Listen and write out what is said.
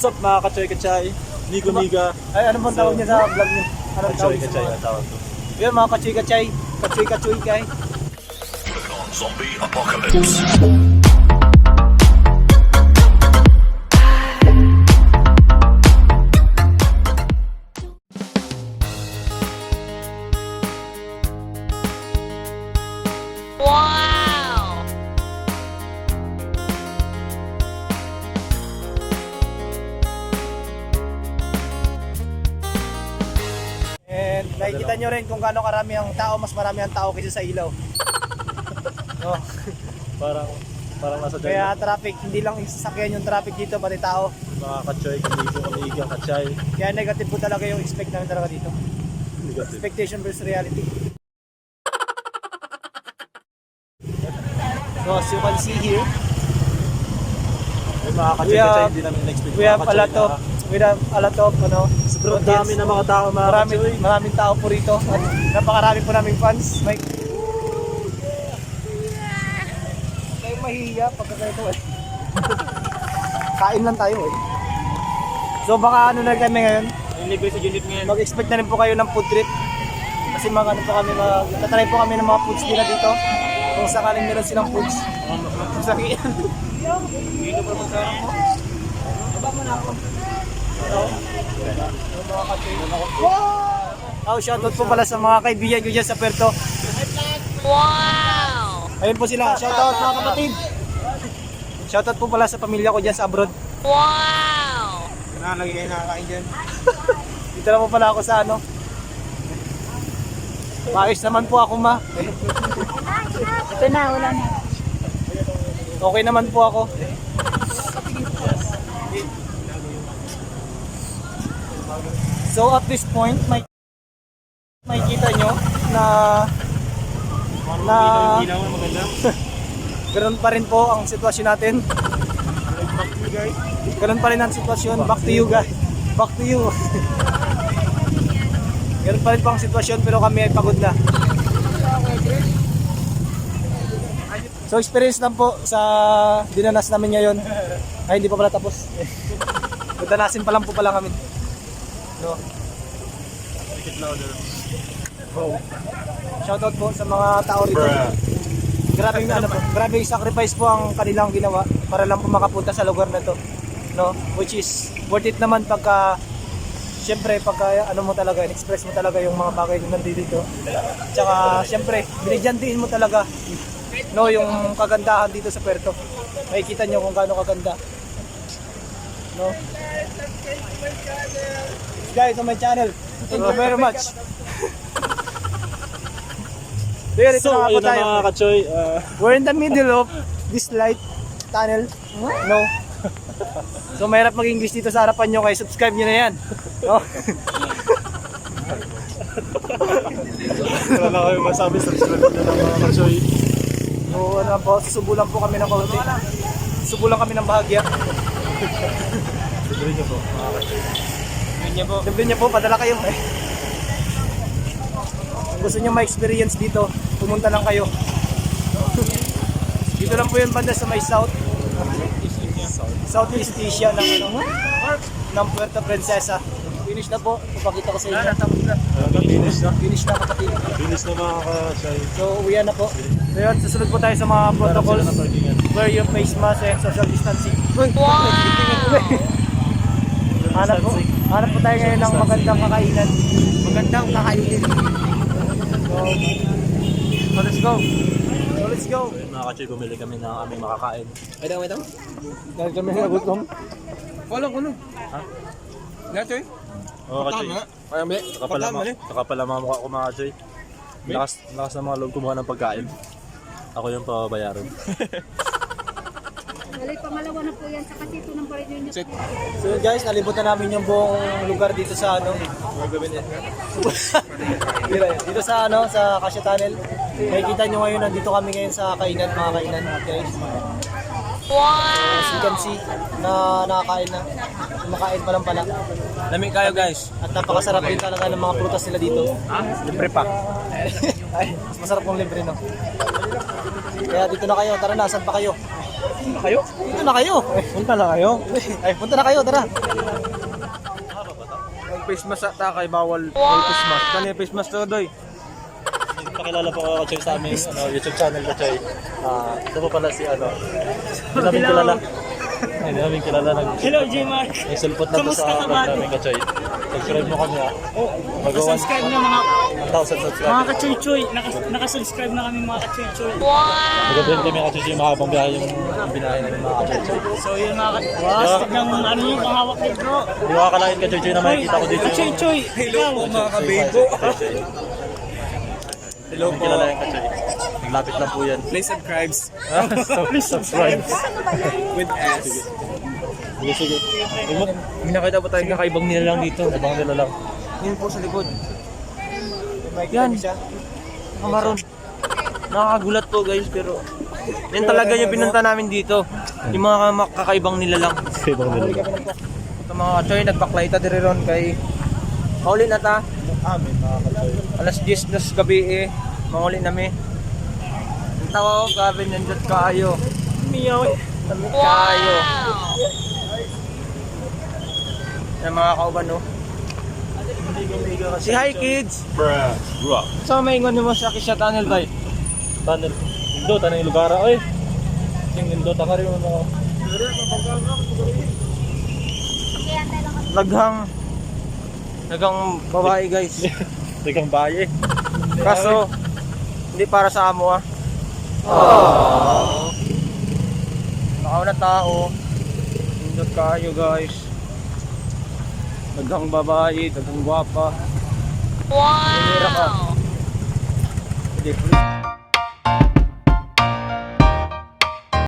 What's up mga Kachoy Kachay? Nigo Niga. Ay, ano bang tawag niya sa vlog niya? Ano Kachoy Kachay ang tawag ko. Yun mga kachay-kachay. Kachay-kachay kay. Zombie apocalypse. And nakikita nyo rin kung gaano karami ang tao, mas marami ang tao kaysa sa ilaw. No. Parang nasa Kaya traffic, hindi lang sasakyan yung traffic dito, pati tao. mga Kachoy, Nigo Niga Kachay. Kaya negative po talaga yung expect namin talaga dito. Negative. Expectation versus reality. So as you can see here, Yung mga Kachoy Kachay hindi namin na-expect. we have a lot of Sobrang dami ng mga tao mga Kachoy. maraming tao po rito at napakarami po naming fans. Mike. Kayo mahihiya pagka ganito eh. Kain lang tayo eh. So baka ano na kami ngayon, Libre sa unit ngayon. mag-expect na rin po kayo ng food trip. Kasi mga ano po kami, tatry po kami ng mga foods nila dito. Kung sakaling meron silang foods. Sakit. Dito pa magkarang mo. Baba mo na ako. Oh, shoutout po pala sa mga kaibigan ko dyan sa Puerto. Wow! Ayun po sila. Shoutout mga kapatid. Shoutout po pala sa pamilya ko dyan sa abroad. Wow! Lagi kayo nakakain dyan. Dito lang po pala ako sa ano. Maayos naman po ako ma. Ito na, wala na. Okay naman po ako. So at this point, may kita nyo na ganoon pa rin po ang sitwasyon natin. Ganoon pa rin ang sitwasyon. Back to you guys. Back to you. Ganoon pa rin po ang sitwasyon pero kami ay pagod na. So experience lang po sa dinanas namin ngayon. Ay hindi pa pala tapos. Danasin pa lang po pala kami. No. Oh. Shoutout po sa mga tao rito. Grabe yung ano po, grabe yung sacrifice po ang kanilang ginawa para lang po makapunta sa lugar na to. No, which is worth it naman pagka syempre pagka ano mo talaga, express mo talaga yung mga bagay na nandito. Tsaka syempre, binigyantiin mo talaga no yung kagandahan dito sa Puerto. Makikita niyo kung gaano kaganda. No. Guys on my channel. Thank you very much. There, ito So, na nga po ayun na tayo. mga Kachoy. We're in the middle of this light tunnel. No. So mahirap mag-English dito sa harapan nyo kaya subscribe nyo na yan. No? Wala na kayo masabi. Subscribe na lang mga Kachoy. So ano po, susubulan po kami ng kaunti. Susubulan kami ng bahagya. Libre nyo po mga Kachoy. Libre niyo po, padala kayo. Kung gusto nyo ma-experience dito, pumunta lang kayo. Dito lang po yung banda sa may Southeast Asia ng ano, ng Puerto Princesa. Finish na po, papakita ko sa inyo. Finish na. Finish na kapatid. Finish na mga Kachoy. So uwian na po. So yun, susunod po tayo sa mga protocols. Wear your face mask and social distancing. Hanap po tayo ngayon ng magandang kakainan. Magandang kakainin. So let's go. So let's go. Mga Kachoy, bumili kami ng aming makakain. Dahil kami nagutom. Walang kuno. Ha? Gato eh. Oo Kachoy. Kaya may. Saka pala mga mukha ko mga Kachoy. Lakas ng mga loob kumuha ng pagkain. Ako yung pabayaran. Walay pangalawa na po yan sa kasito ng parin nyo. So guys, nalibutan namin yung buong lugar dito sa ano. Dito sa ano, sa Acacia Tunnel. Makikita nyo ngayon, nandito kami ngayon sa kainan, mga kainan, guys. Wow! As you can see, na nakakain na. Kumakain pa lang pala. Lamig kayo guys. At napakasarap din talaga ng mga prutas nila dito. Libre pa. Ay, mas masarap kung libre, no? Kaya dito na kayo, tara na, saan pa kayo? Kayo? Punta na kayo. Punta na kayo. Ay, punta na kayo, tara. Ang face mask ata kay bawal face mask. Kani face mask to doy. Pakilala po ako Choy sa aming YouTube channel ko Choy. Ito po pala si ano. Hindi namin kilala. Hindi namin kilala. Hello, J-Mark. May sulpot na to sa vlog namin ka Choy. Subscribe mo kami ha. Magawa Subscribe na mga 1,000 subscribers. mga kachoy-choy. Nakasubscribe na kami mga kachoy-choy. Magawa kami ka Choy yung mahabang biyahe yung binahe namin mga ka-Choy. So yun mga wow, tignan mo ano yung panghawak niyo bro. Hindi ko akalain ka Choy na makikita ko dito. Kachoy-choy. Hello po mga kabego. Hello po. Kilala yung ka-Choy. Naglapit lang po yan. Please subscribe Subscribe. with S. Sige, sige. May nakita po tayong kakaibang nilalang dito. Ibang nila lang. Yun po sa likod. Yan. Kamaron. Nakakagulat po guys pero yan talaga yung pinunta namin dito. Yung mga kakaibang nilalang. Ibang nila lang. Ito mga kachoy, nagpaklaita diri ron kay Mauli na ta. Amin mga ka-Choy. Alas 10 na sa gabi manguli nami. Ang tawa ko, grabe nandot kayo. Miyaw. Damit kayo. Yan mga kauban no. Si hi kids! Bruh. So may ingon mo sa Kisha Tunnel bay. Tunnel. Indo, tanong yung lugar. Oy. Sing Indo, taka rin mga. Nagang babae guys. Tegang baye. Kaso hindi para sa amo ah. Nakauna tao. Indot kayo guys. Dagang babae, dagang gwapa. Wow! Hindi.